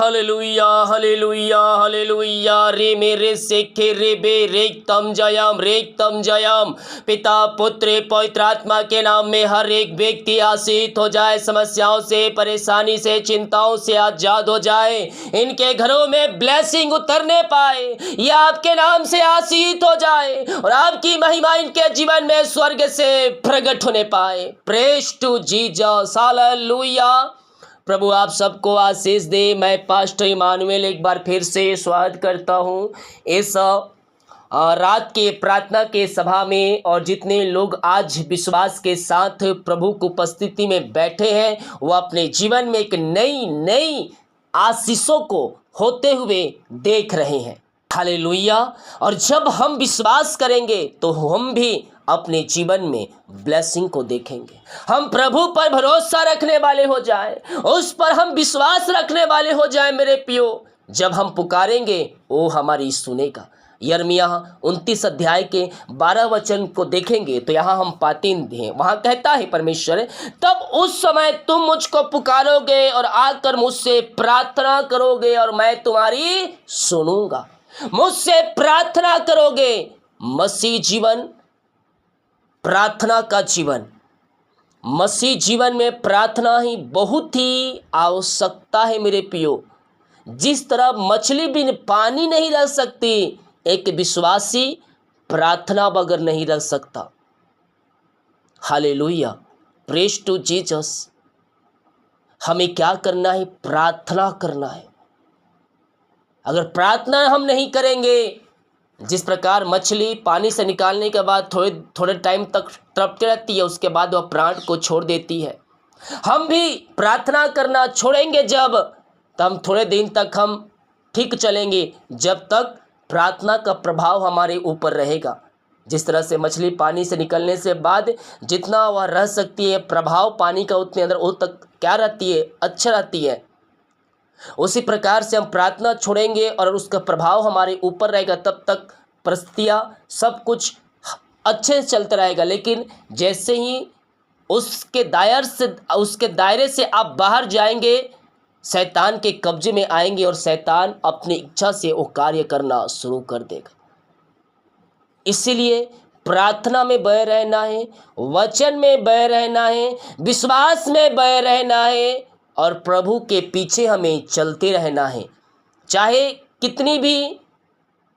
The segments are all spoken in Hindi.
Hallelujah hallelujah hallelujah. रे मेरे सेखे रे बे रेक तम जयम। पिता पुत्र पवित्र आत्मा के नाम में हर एक व्यक्ति आशीष हो जाए, समस्याओं से, परेशानी से, चिंताओं से आजाद हो जाए, इनके घरों में ब्लेसिंग उतरने पाए, यह आपके नाम से आशीष हो जाए और आपकी महिमा इनके जीवन में स्वर्ग से प्रकट होने पाए। Praise to Jesus, hallelujah. प्रभु आप सबको आशीष दे। मैं पास्टर इमानुएल एक बार फिर से स्वागत करता हूँ इस रात के प्रार्थना के सभा में। और जितने लोग आज विश्वास के साथ प्रभु की उपस्थिति में बैठे हैं, वो अपने जीवन में एक नई आशीषों को होते हुए देख रहे हैं। हालेलुया। और जब हम विश्वास करेंगे तो हम भी अपने जीवन में ब्लेसिंग को देखेंगे। हम प्रभु पर भरोसा रखने वाले हो जाए, उस पर हम विश्वास रखने वाले हो जाए मेरे पियो। जब हम पुकारेंगे वो हमारी सुनेगा। यिर्मयाह 29 अध्याय के 12 वचन को देखेंगे तो यहाँ हम पाते हैं, वहाँ कहता है परमेश्वर, तब उस समय तुम मुझको पुकारोगे और आकर मुझसे प्रार्थना करोगे और मैं तुम्हारी सुनूंगा। मुझसे प्रार्थना करोगे। मसीह जीवन, प्रार्थना का जीवन, मसीह जीवन में प्रार्थना ही बहुत ही आवश्यकता है मेरे पियो। जिस तरह मछली बिन पानी नहीं रह सकती, एक विश्वासी प्रार्थना बगैर नहीं रह सकता। Hallelujah, praise to Jesus. हमें क्या करना है? प्रार्थना करना है। अगर प्रार्थना हम नहीं करेंगे, जिस प्रकार मछली पानी से निकालने के बाद थोड़े टाइम तक तड़पती रहती है, उसके बाद वह प्राण को छोड़ देती है, हम भी प्रार्थना करना छोड़ेंगे जब, तो हम थोड़े दिन तक हम ठीक चलेंगे, जब तक प्रार्थना का प्रभाव हमारे ऊपर रहेगा। जिस तरह से मछली पानी से निकलने से बाद जितना वह रह सकती है, प्रभाव पानी का उतने अंदर वो तक क्या रहती है, अच्छा रहती है। उसी प्रकार से हम प्रार्थना छोड़ेंगे और उसका प्रभाव हमारे ऊपर रहेगा, तब तक परिस्थितियाँ सब कुछ अच्छे से चलता रहेगा। लेकिन जैसे ही उसके दायरे से आप बाहर जाएंगे, शैतान के कब्जे में आएंगे और शैतान अपनी इच्छा से वो कार्य करना शुरू कर देगा। इसीलिए प्रार्थना में बने रहना है, वचन में बने रहना है, विश्वास में बने रहना है और प्रभु के पीछे हमें चलते रहना है। चाहे कितनी भी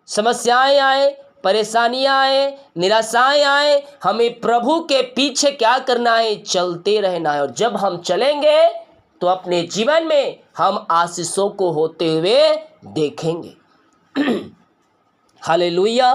समस्याएं आए, परेशानियां आए, निराशाएं आए, हमें प्रभु के पीछे क्या करना है? चलते रहना है। और जब हम चलेंगे तो अपने जीवन में हम आशीषों को होते हुए देखेंगे। हालेलुया।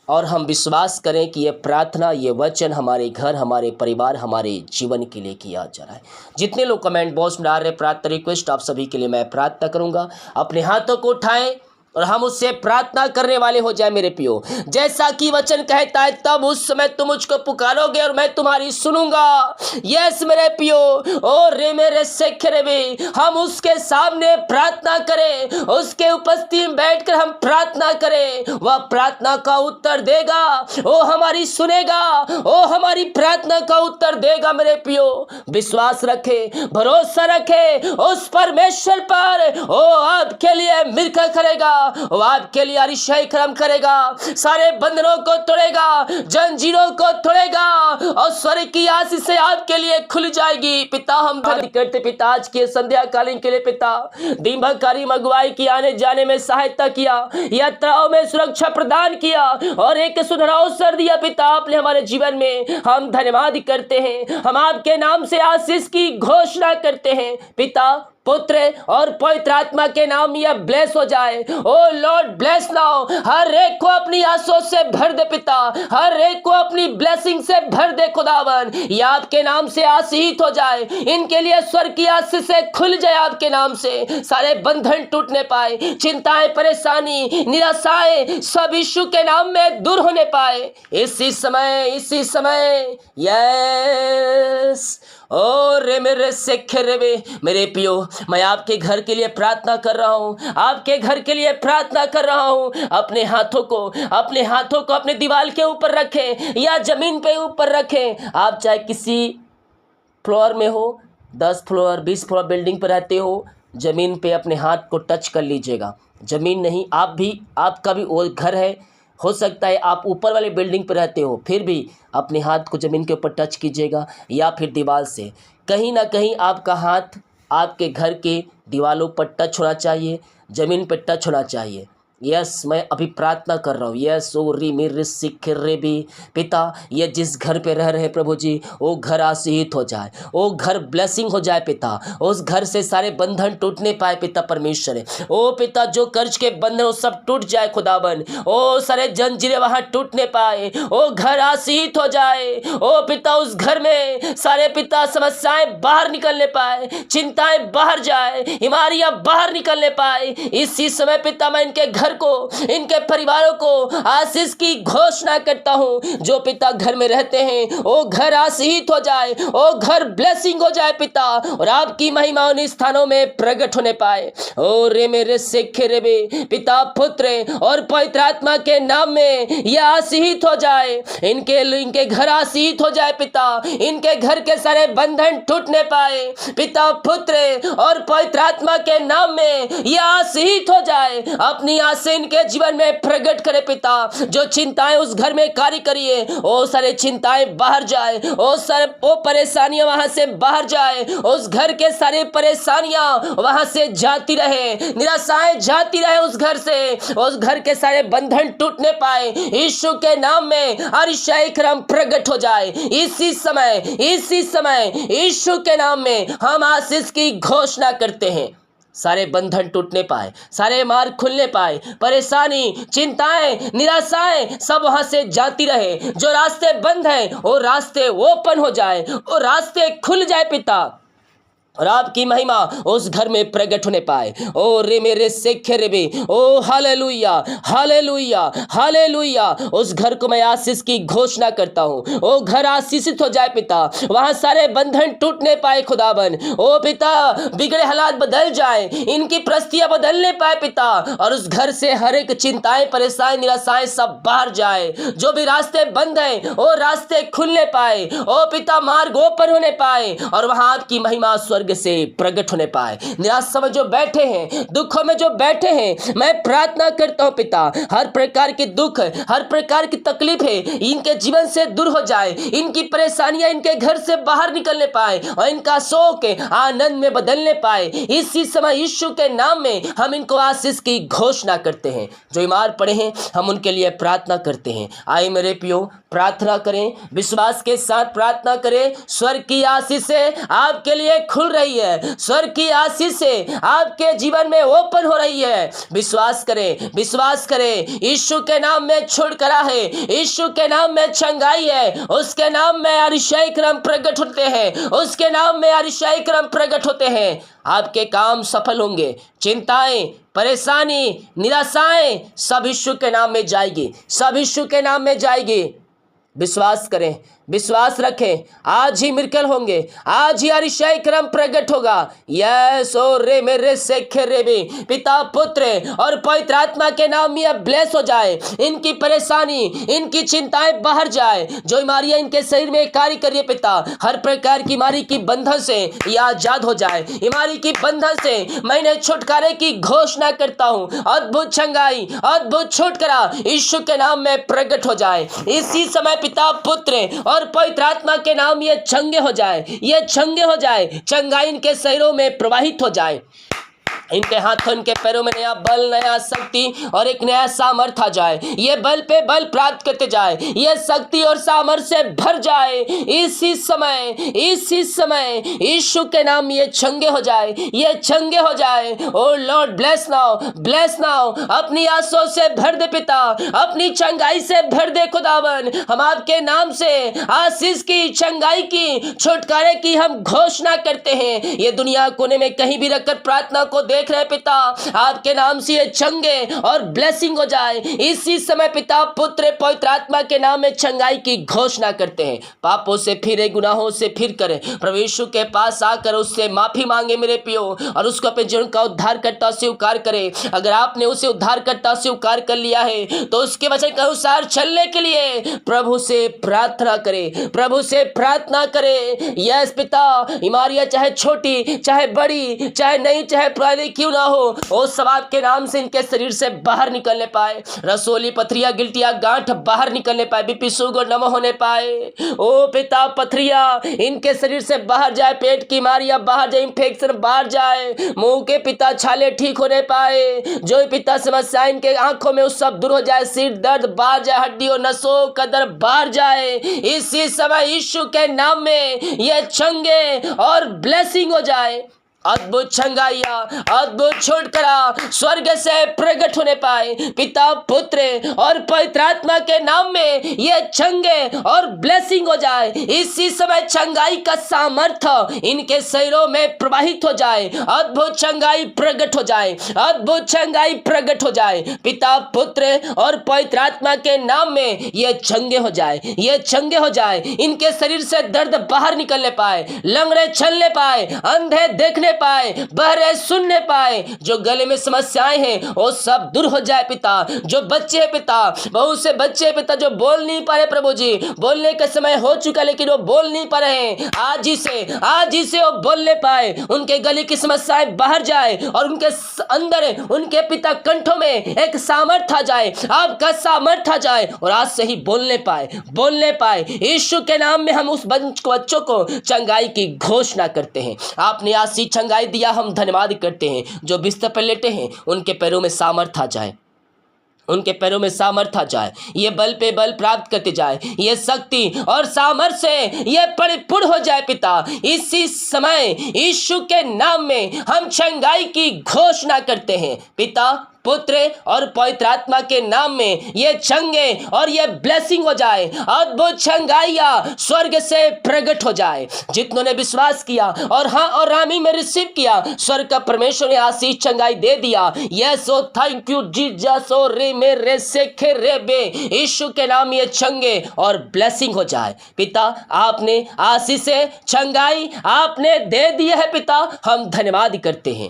और हम विश्वास करें कि ये प्रार्थना, ये वचन हमारे घर, हमारे परिवार, हमारे जीवन के लिए किया जा रहा है। जितने लोग कमेंट बॉक्स में डाल रहे प्रार्थना रिक्वेस्ट, आप सभी के लिए मैं प्रार्थना करूंगा। अपने हाथों को उठाएं और हम उससे प्रार्थना करने वाले हो जाए मेरे पियो। जैसा कि वचन कहता है, तब उस समय तुम मुझको पुकारोगे और मैं तुम्हारी सुनूंगा। यस मेरे पियो, ओ रे मेरे सेखे भी, हम उसके सामने प्रार्थना करें, उसके उपस्थिति में बैठकर हम प्रार्थना करें, वह प्रार्थना का उत्तर देगा, ओ हमारी सुनेगा, ओ हमारी प्रार्थना का उत्तर देगा मेरे पियो। विश्वास रखे, भरोसा रखे उस परमेश्वर पर, ओ आपके लिए मिलकर करेगा, वो आपके लिए अतिशय कर्म करेगा, सारे बंधनों को तोड़ेगा, जंजीरों को तोड़ेगा और स्वर्ग की आशीष से आपके लिए खुल जाएगी। पिता हम धन्यवाद करते, पिता आज के संध्या कालीन के लिए, पिता दिन भर कार्य अगुवाई की, आने जाने में सहायता किया, यात्राओं में सुरक्षा प्रदान किया और एक सुनहरा अवसर दिया। पिता आपने हमारे जीवन में, हम धन्यवाद करते हैं, हम आपके नाम से आशीष की घोषणा करते हैं। पिता पुत्र और पवित्र आत्मा के नाम यह ब्लेस हो जाए। ओ लॉर्ड ब्लेस नाउ, हर एक को अपनी आशीषों से भर दे पिता, हर एक को अपनी ब्लेसिंग से भर दे खुदावन। ये आपके नाम से आशीष हो जाए, इनके लिए स्वर्ग की आशीष से खुल जाए आपके नाम से, सारे बंधन टूटने पाए, चिंताएं, परेशानी, निराशाएं सब यीशु के नाम में दूर होने पाए इसी समय। यस ओ रे मेरे सेखे रे मेरे पियो, मैं आपके घर के लिए प्रार्थना कर रहा हूँ, आपके घर के लिए प्रार्थना कर रहा हूँ। अपने हाथों को अपने दीवार के ऊपर रखें या जमीन पे ऊपर रखें। आप चाहे किसी फ्लोर में हो, 10 फ्लोर 20 फ्लोर बिल्डिंग पर रहते हो, ज़मीन पे अपने हाथ को टच कर लीजिएगा। ज़मीन नहीं, आप भी, आपका भी वो घर है, हो सकता है आप ऊपर वाली बिल्डिंग पर रहते हो, फिर भी अपने हाथ को ज़मीन के ऊपर टच कीजिएगा या फिर दीवार से। कहीं ना कहीं आपका हाथ आपके घर के दीवारों पर टच होना चाहिए, ज़मीन पर टच होना चाहिए। यस, मैं अभी प्रार्थना कर रहा हूँ। यस ओ री मेरे सिख रे भी पिता, ये जिस घर पे रह रहे प्रभु जी, वो घर आशीषित हो जाए, वो घर ब्लेसिंग हो जाए पिता। उस घर से सारे बंधन टूटने पाए पिता परमेश्वर। ओ पिता, जो कर्ज के बंधन वो सब टूट जाए खुदाबन। ओ सारे जंजीरें वहाँ टूटने पाए, ओ घर आशीषित हो जाए। ओ पिता, उस घर में सारे पिता समस्याएं बाहर निकलने पाए, चिंताएं बाहर जाए, बीमारियां बाहर निकलने पाए। इसी समय पिता मैं इनके घर को, इनके परिवारों को आशीष की घोषणा करता हूं। जो पिता घर में रहते हैं वो घर आशीषित हो जाए, वो घर ब्लेसिंग हो जाए पिता, और आपकी महिमा उन स्थानों में प्रकट होने पाए। ओ रे मेरे सेखे रे बे पिता, पुत्र और पवित्र आत्मा के नाम में यह आशीषित हो जाए। इनके घर आशीषित हो जाए पिता, इनके घर के सारे बंधन टूटने पाए पिता, पुत्र और पवित्र आत्मा के नाम में यह आशीषित हो जाए। अपनी से इनके जीवन में प्रकट करे पिता। जो चिंताएं उस घर में कार्य करिए, वो सारे चिंताएं बाहर जाए, वो परेशानियां वहां से बाहर जाए, उस घर के सारे परेशानियां वहां से जाती रहे, निराशाएं जाती रहे उस घर से, उस घर के सारे बंधन टूटने पाए। यीशु के नाम में अतिशय करम प्रकट हो जाए। इसी समय यीशु के नाम में हम आशीष की घोषणा करते हैं। सारे बंधन टूटने पाए, सारे मार्ग खुलने पाए, परेशानी, चिंताएं, निराशाएं सब वहां से जाती रहे। जो रास्ते बंद हैं वो रास्ते ओपन हो जाए, वो रास्ते खुल जाए पिता, और आपकी महिमा उस घर में प्रकट होने पाए। ओ रे मेरे सेखे रे बे, ओ हालेलुया हालेलुया हालेलुया। उस घर को मैं आशीष की घोषणा करता हूँ। ओ घर आशीषित हो जाए पिता, वहाँ सारे बंधन टूटने पाए खुदाबन। ओ पिता, बिगड़े हालात बदल जाए, इनकी परिस्थितियां बदलने पाए पिता, और उस घर से हर एक चिंताएं, परेशानी, निराशाएं सब बाहर जाए। जो भी रास्ते बंद हैं वो रास्ते खुलने पाए। ओ पिता, मार्ग ओपन होने पाए, और वहाँ आपकी महिमा स्वर्ग से प्रकट होने पाए। निराशा में जो बैठे हैं, दुखों में जो बैठे हैं, मैं प्रार्थना करता हूं पिता, हर प्रकार के दुख, हर प्रकार की तकलीफ है, इनके जीवन से दूर हो जाए, इनकी परेशानियां इनके घर से बाहर निकलने पाए, और इनका शोक आनंद में बदलने पाए। इसी समय यीशु के नाम में हम इनको आशीष की घोषणा करते हैं। जो बीमार पड़े हैं हम उनके लिए प्रार्थना करते हैं। आए मेरे प्रियो, प्रार्थना करें, विश्वास के साथ प्रार्थना करें। स्वर्ग की आशीष से आपके लिए खुल रही है, स्वर्ग की आशीष से आपके जीवन में ओपन हो रही है। विश्वास करें, विश्वास करें। यीशु के नाम में छुटकारा है, यीशु के नाम में चंगाई है, उसके नाम में अतिशय करम प्रकट होते हैं, उसके नाम में अतिशय करम प्रकट होते हैं। आपके काम सफल होंगे, चिंताएं, परेशानी, निराशाएं सब यीशु के नाम में जाएगी, सब यीशु के नाम में जाएगी। विश्वास करें, विश्वास रखें, आज ही मिरेकल होंगे, आज ही अतिशय करम प्रकट होगा। यस ओ रे मेरे सेखे रे भी पिता, पुत्र और पवित्र आत्मा के नाम में ब्लेस हो जाए। इनकी परेशानी, इनकी चिंताएं बाहर जाए। जो बीमारियां इनके शरीर में कार्य करिए पिता, हर प्रकार की बीमारी की बंधन से ये आजाद हो जाए। बीमारी की बंधन से मैंने छुटकारे की घोषणा करता हूँ। अद्भुत चंगाई, अद्भुत छुटकारा यीशु के नाम में प्रकट हो जाए। इसी समय पिता, पुत्र और पवित्र आत्मा के नाम ये चंगे हो जाए, ये चंगे हो जाए, चंगाई इनके शरीरों में प्रवाहित हो जाए। इनके हाथों, इनके पैरों में नया बल, नया शक्ति और एक नया सामर्थ आ जाए। ये बल पे बल प्राप्त करते जाए, ये शक्ति और सामर्थ से भर जाए। इसी समय यीशु के नाम ये चंगे हो जाए, ये चंगे हो जाए। Oh lord bless now, bless now. अपनी आंसुओं से भर दे पिता, अपनी चंगाई से भर दे खुदावन। हम आपके नाम से आशीष की, चंगाई की, छुटकारे की हम घोषणा करते हैं। ये दुनिया कोने में कहीं भी रखकर प्रार्थना को दे देख रहे हैं पिता, आपके नाम से ये चंगे और ब्लेसिंग हो जाए। इसी समय पिता, पुत्र, पवित्र आत्मा के नाम में चंगाई की घोषणा करते हैं। पापों से फिरे, गुनाहों से फिर कर प्रभु यीशु के पास आकर उससे माफी मांगे मेरे पियो, और उसको अपने जीवन का उद्धारकर्ता स्वीकार करे। अगर आपने उसे उद्धारकर्ता स्वीकार कर लिया है तो उसके वचन के अनुसार चलने के लिए प्रभु से प्रार्थना करे, प्रभु से प्रार्थना करे। यस पिता, बीमारियां चाहे छोटी, चाहे बड़ी, चाहे नहीं, चाहे पुरानी क्यों ना हो, उस सवाब के नाम से इनके शरीर से बाहर निकलने पाए। रसोली, पथरिया, गिल्टिया, गांठ बाहर निकलने पाए, बीपी, शुगर नम होने पाए। ओ पिता, पथरिया इनके शरीर से बाहर जाए, पेट की बीमारियां बाहर जाए, इंफेक्शन बाहर जाए, मुंह के पिता छाले ठीक होने पाए, जो पिता समस्या इनके आंखों में उस सब दूर हो जाए, सिर दर्द बाहर जाए, हड्डियों नसों का दर्द बाहर जाए। इसी समय यीशु के नाम में ये चंगे और ब्लेसिंग हो जाए। अद्भुत चंगाइया, अद्भुत छुटकारा स्वर्ग से प्रकट होने पाए। पिता, पुत्र और पवित्र आत्मा के नाम में ये चंगे और ब्लेसिंग हो जाए। इसी समय चंगाई का सामर्थ्य इनके शरीरों में प्रवाहित हो जाए। अद्भुत चंगाई प्रकट हो जाए, अद्भुत चंगाई प्रकट हो जाए। पिता, पुत्र और पवित्र आत्मा के नाम में ये चंगे हो जाए, ये चंगे हो जाए। इनके शरीर से दर्द बाहर निकलने पाए, लंगड़े चलने पाए, अंधे देखने पाए, बहरे सुनने पाए, जो गले में समस्याएं हैं वो सब दूर हो जाए। पिता, जो बच्चे हैं पिता, बहुत से बच्चे हैं पिता जो बोल नहीं पा रहे, प्रभु जी बोलने का समय हो चुका लेकिन वो बोल नहीं पा रहे हैं, आज ही से वो बोलने पाए, उनके गले की समस्याएं बाहर जाए और उनके अंदर, उनके पिता कंठों में एक सामर्थ आ जाए, आपका सामर्थ आ जाए और आज से ही बोलने पाए। यीशु के नाम में हम उस बच्चों को चंगाई की घोषणा करते हैं। आपने आशीष चंगाई दिया, हम धन्यवाद करते हैं। जो बिस्तर पर लेटे हैं उनके पैरों में सामर्थ आ जाए, उनके पैरों में सामर्थ आ जाए, ये बल पे बल प्राप्त करते जाए, ये शक्ति और सामर्थ से ये परिपूर्ण हो जाए। पिता, इसी समय यीशु के नाम में हम चंगाई की घोषणा करते हैं। पिता, पुत्र और पवित्र आत्मा के नाम में ये चंगे और ये ब्लेसिंग हो जाए। अद्भुत चंगाइया स्वर्ग से प्रकट हो जाए। जितनों ने विश्वास किया और हाँ और आमीन में रिसीव किया, स्वर्ग का परमेश्वर ने आशीष चंगाई दे दिया। Yes, oh thank you Jesus, oh रे मेरे सेखे रे बे, यीशु के नाम ये चंगे और ब्लेसिंग हो जाए। पिता, आपने आशीष से चंगाई आपने दे दी है। पिता, हम धन्यवाद करते हैं,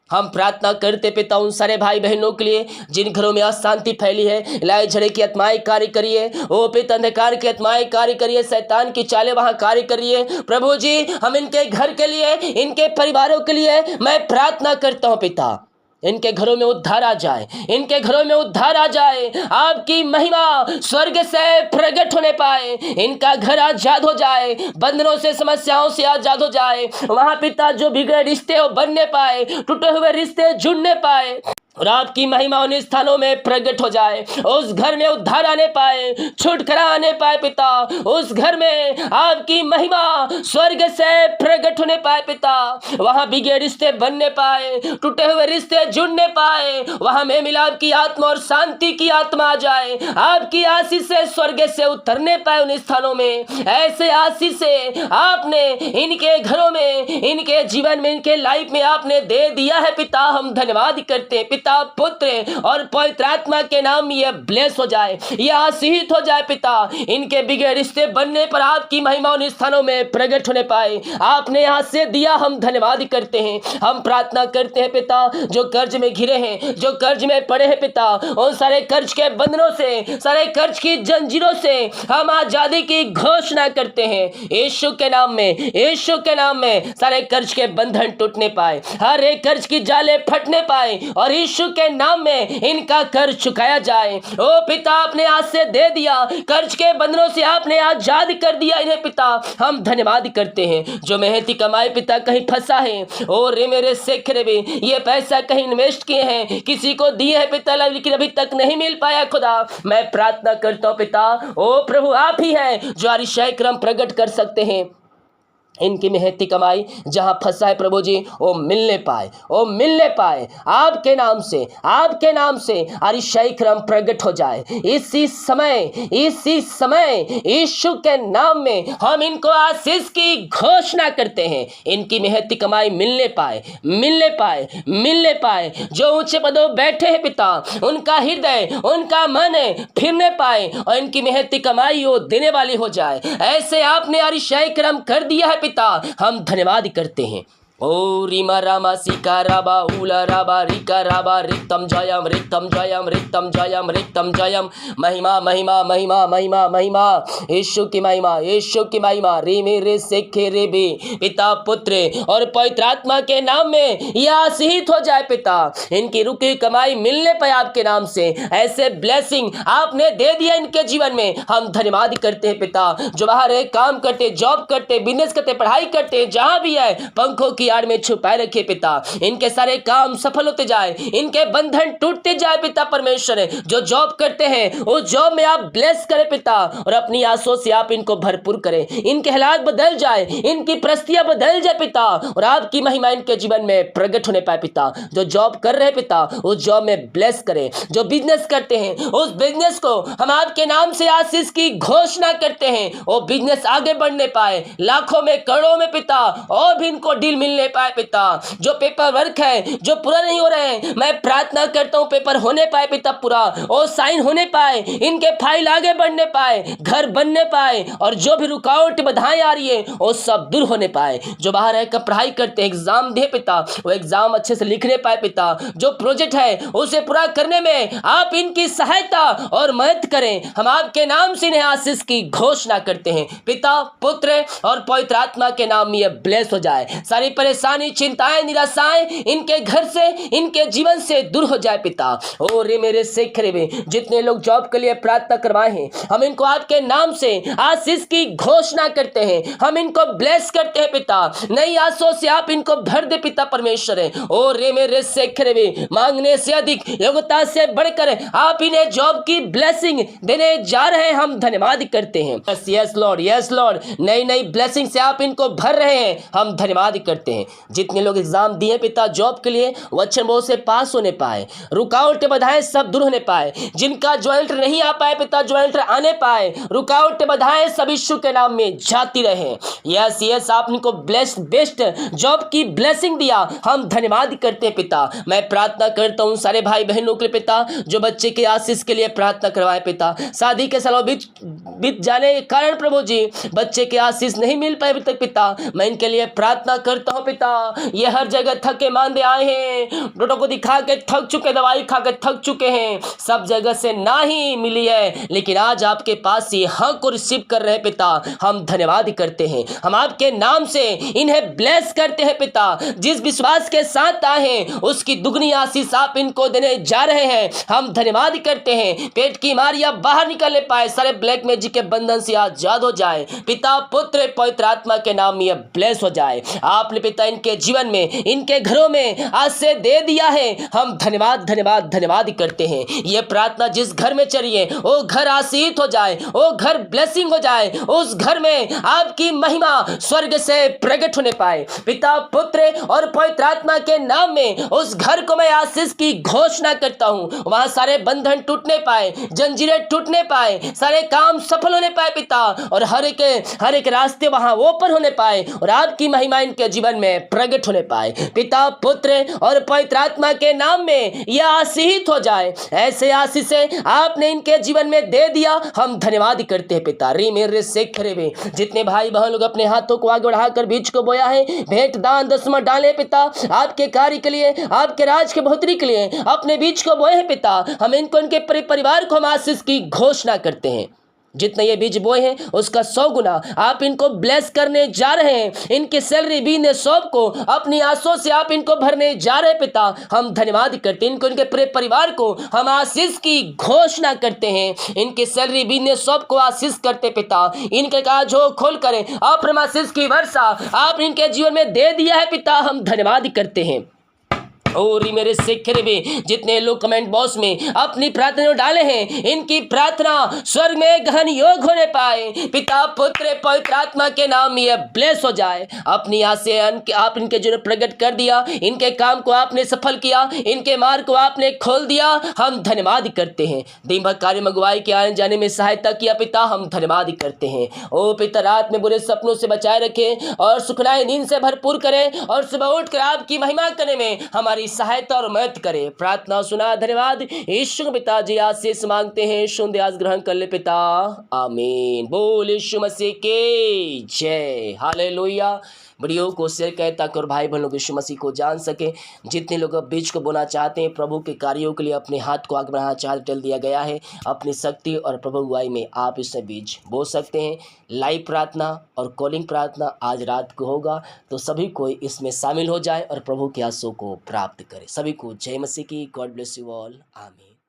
हम प्रार्थना करते पिता उन सारे भाई बहनों के लिए जिन घरों में अशांति फैली है, लड़ाई झगड़े की आत्माएं कार्य करिए, ओ पिता अंधकार की आत्माएं कार्य करिए, शैतान की चालें वहां कार्य करिए। प्रभु जी, हम इनके घर के लिए, इनके परिवारों के लिए मैं प्रार्थना करता हूं। पिता, इनके घरों में उद्धार आ जाए, इनके घरों में उद्धार आ जाए, आपकी महिमा स्वर्ग से प्रकट होने पाए, इनका घर आजाद हो जाए, बंधनों से, समस्याओं से आजाद हो जाए। वहां पिता जो बिगड़े रिश्ते हो बनने पाए, टूटे हुए रिश्ते जुड़ने पाए और आपकी महिमा उन स्थानों में प्रकट हो जाए। उस घर में उद्धार आने पाए, छुटकारा आने पाए। पिता, उस घर में आपकी महिमा स्वर्ग से प्रकट होने पाए। पिता, वहां बिगड़े रिश्ते बनने पाए, टूटे हुए रिश्ते जुड़ने पाए, वहां में मिलाप की आत्मा और शांति की आत्मा आ जाए। आपकी आशीष से स्वर्ग से उतरने पाए उन स्थानों में। ऐसे आशीष से आपने इनके घरों में, इनके जीवन में, इनके लाइफ में आपने दे दिया है। पिता, हम धन्यवाद करते हैं। पिता, पुत्र और पवित्र आत्मा के नाम में ये ब्लेस हो जाए, ये आशीषित हो जाए। पिता, इनके बिगड़े रिश्ते बनने पर आपकी महिमा उन स्थानों में प्रकट होने पाए। आपने यहाँ से दिया, हम धन्यवाद करते हैं। हम प्रार्थना करते हैं पिता, जो कर्ज में घिरे हैं, जो कर्ज में पड़े हैं पिता, उन सारे कर्ज के बंधनों से, सारे कर्ज की जंजीरों से हम आजादी की घोषणा करते हैं। यीशु के नाम में, यीशु के नाम में सारे कर्ज के बंधन टूटने पाए, हर एक कर्ज की जाले फटने पाए और यीशु के नाम में इनका कर्ज चुकाया जाए। ओ पिता, आपने आज से दे दिया, कर्ज के बंधनों से आपने आजाद कर दिया इन्हें। पिता, हम धन्यवाद करते हैं। जो मेहनती कमाए पिता कहीं फंसा है, ओ रे मेरे सेखरे भी, ये पैसा कहीं इन्वेस्ट किए हैं, किसी को दिए हैं पिता, लेकिन अभी तक नहीं मिल पाया। खुदा, मैं प्रार्थना करता हूँ पिता, ओ प्रभु आप ही हैं जो आरिशाई क्रम प्रकट कर सकते हैं। इनकी मेहनती कमाई जहां फंसा है प्रभु जी, वो मिलने पाए आपके नाम से अरिशय क्रम प्रकट हो जाए इसी समय यीशु के नाम में हम इनको आशीष की घोषणा करते हैं। इनकी मेहनती कमाई मिलने पाए जो ऊंचे पदों बैठे हैं पिता, उनका हृदय उनका मन फिरने पाए और इनकी मेहनती कमाई वो देने वाली हो जाए। ऐसे आपने अरिशय क्रम कर दिया है पिता, हम धन्यवाद करते हैं। ओ रीमा रामा सिका राबा उला राबा रिका राबा रिक्तम जयम महिमा महिमा महिमा महिमा महिमा यीशु की महिमा री मेरे सेखे रे बे पिता पुत्र और पवित्र आत्मा के नाम में यह आशीषित हो जाए पिता। इनकी रुकी कमाई मिलने पर आपके नाम से ऐसे ब्लेसिंग आपने दे दिया इनके जीवन में, हम धन्यवाद करते हैं पिता। जो बाहर है, काम करते, जॉब करते, बिजनेस करते, पढ़ाई करते, जहां भी है पंखों की आड़ में छुपाए रखे पिता। इनके सारे काम सफल होते जाए, इनके बंधन टूटते जाए पिता परमेश्वर। जो जॉब करते हैं उस जॉब में आप ब्लेस करें पिता और अपनी आंसुओं से आप इनको भरपूर करें। इनके हालात बदल जाए, इनकी परिस्थितियां बदल जाए पिता और आपकी महिमा इनके जीवन में प्रकट होने पाए पिता। जो जॉब कर रहे पिता उस जॉब में ब्लेस करें। जो बिजनेस करते हैं उस बिजनेस को हम आपके नाम से आशीष की घोषणा करते हैं, वो बिजनेस आगे बढ़ने पाए, लाखों में करोड़ों में पिता और भी इनको डील मिलने पाए पिता। जो पेपर वर्क है जो पूरा नहीं हो रहे हैं, मैं प्रार्थना करता हूं पेपर होने पाए पिता, पूरा और साइन होने पाए, इनके फाइल आगे बढ़ने पाए, घर बनने पाए और जो भी रुकावट बाधाएं आ रही है वो सब दूर होने पाए। जो बाहर रहकर पढ़ाई करते हैं, एग्जाम दे पिता, वो एग्जाम अच्छे से लिखने पाए पिता। जो प्रोजेक्ट है उसे पूरा करने में आप इनकी सहायता और मदद करें। हम आपके नाम से इन्हें आशीष की घोषणा करते हैं पिता, पुत्र और पवित्र आत्मा के नाम में यह ब्लेस हो जाए। सारी परेशानी, चिंताएं, निराशाएं इनके घर से, इनके जीवन से दूर हो जाए पिता। ओ रे मेरे शेखरे में जितने लोग जॉब के लिए प्रार्थना करवाए हैं, हम इनको आपके नाम से आशीष की घोषणा करते हैं। हम इनको ब्लेस करते हैं पिता। नई आशीषों से आप इनको भर दे पिता परमेश्वर। ओ रे मेरे शेखरे में मांगने से अधिक, योग्यता से बढ़कर आप इन्हें जॉब की ब्लेसिंग देने जा रहे हैं, हम धन्यवाद करते हैं। यस लॉर्ड, नई ब्लेसिंग से आप इनको भर रहे हैं, हम धन्यवाद करते हैं। जितने लोग एग्जाम दिए पिता जॉब के लिए, वचन बोल से पास होने पाए, रुकावटें बाधाएं सब दूर होने पाए। जिनका ज्वाइंट नहीं आ पाए पिता, ज्वाइंट आने पाए, रुकावटें बाधाएं सब यीशु के नाम में जाती रहे। यस आप इनको बेस्ट जॉब की ब्लेसिंग दिया, हम धन्यवाद करते हैं पिता। मैं प्रार्थना करता हूँ सारे भाई बहनों के पिता, जो बच्चे के आशीष के लिए प्रार्थना करवाए पिता। शादी के सालों बीत जाने के कारण प्रभु जी बच्चे के आशीष नहीं मिल पाए अभी तक पिता, मैं इनके लिए प्रार्थना करता हूँ पिता। ये हर जगह थके मांदे आए हैं, डॉक्टर को दिखा के थक चुके, दवाई खा के थक चुके हैं, सब जगह से ना ही मिली है, लेकिन आज आपके पास ही हाँ को रिसीव कर रहे पिता। हम धन्यवाद करते हैं, हम आपके नाम से इन्हें ब्लेस करते हैं पिता। जिस विश्वास के साथ आए हैं उसकी दुगनी आशीष आप इनको देने जा रहे हैं, हम धन्यवाद करते हैं। पेट की बीमारियां बाहर निकलने पाए, सारे ब्लैक मैजिक के बंधन से आजाद हो जाए पिता, पुत्र, पवित्र आत्मा के नाम में ब्लेस हो जाए। आपने पिता इनके जीवन में, इनके घरों में आज से दे दिया है, हम धन्यवाद करते हैं। ये प्रार्थना जिस घर में चलिए वो घर आशीषित हो जाए, वो घर ब्लेसिंग हो जाए, उस घर में आपकी महिमा स्वर्ग से प्रकट होने पाए पिता, पुत्र और पवित्र आत्मा के नाम में। उस घर को मैं आशीष की घोषणा करता हूं, वहां सारे बंधन टूटने पाए, जंजीरें टूटने पाए, सारे काम सफल होने पाए पिता, और हर एक रास्ते वहां ओपन होने पाए और आपकी महिमा इनके जीवन में प्रकट होने पाए पिता, पुत्र और पवित्र आत्मा के नाम में यह आशीषित हो जाए। ऐसे आशीष आपने इनके जीवन में दे दिया, हम धन्यवाद करते हैं पिता। री मेरे शेखरे में जितने भाई बहन लोग अपने हाथों को आगे बढ़ाकर बीज को बोया है, भेंट दान दसवां डाले पिता, आपके कार्य के लिए, आपके राज के बढ़ोतरी के लिए अपने बीज को बोए हैं पिता। हम इनको, इनके परिवार को हम आशीष की घोषणा करते हैं। जितने ये बीज बोए हैं उसका 100 गुना आप इनको ब्लेस करने जा रहे हैं। इनकी सैलरी बिजनेस सब को अपनी आंसुओं से आप इनको भरने जा रहे हैं पिता। हम धन्यवाद करते हैं, इनको, इनके पूरे परिवार को हम आशीष की घोषणा करते हैं। इनकी सैलरी बिजनेस सब को आशीष करते पिता। इनके काज हो खोल करें, अपने आशीष की वर्षा आप इनके जीवन में दे दिया है पिता। हम धन्यवाद करते हैं और मेरे सिखर में जितने लोग कमेंट बॉक्स में अपनी प्रार्थना डाले हैं, इनकी प्रार्थना स्वर्ग में गहन योग होने पाए। पिता पुत्र पवित्र आत्मा के नाम ये ब्लेस हो जाए। अपनी आसे आप इनके जो प्रकट कर दिया, इनके काम को आपने सफल किया, इनके मार्ग को आपने खोल दिया, हम धन्यवाद करते हैं। दिन भर कार्य अगुवाई के आने जाने में सहायता किया पिता, हम धन्यवाद करते हैं। ओ पिता, रात में बुरे सपनों से बचाए रखें और सुखनाई नींद से भरपूर करें और सुबह उठकर आपकी महिमा करने में हमारी सहायता और मदद करें। प्रार्थना सुना, धन्यवाद। यीशु पिता जी आशीष मांगते हैं, सुन आज ग्रहण कर ले पिता, आमीन। बोल यीशु मसीह के जय, हालेलुया। वीडियो को शेयर करें ताकि और भाई बहनों यीशु मसीह को जान सके। जितने लोग बीज को बोना चाहते हैं, प्रभु के कार्यों के लिए अपने हाथ को आगे बढ़ाना चाहते, टेल दिया गया है। अपनी शक्ति और प्रभु अगुवाई में आप इससे बीज बो सकते हैं। लाइव प्रार्थना और कॉलिंग प्रार्थना आज रात को होगा, तो सभी कोई इसमें शामिल हो जाए और प्रभु के आशीषों को प्राप्त करे। सभी को जय मसीह की। गॉड ब्लेस यू ऑल, आमीन।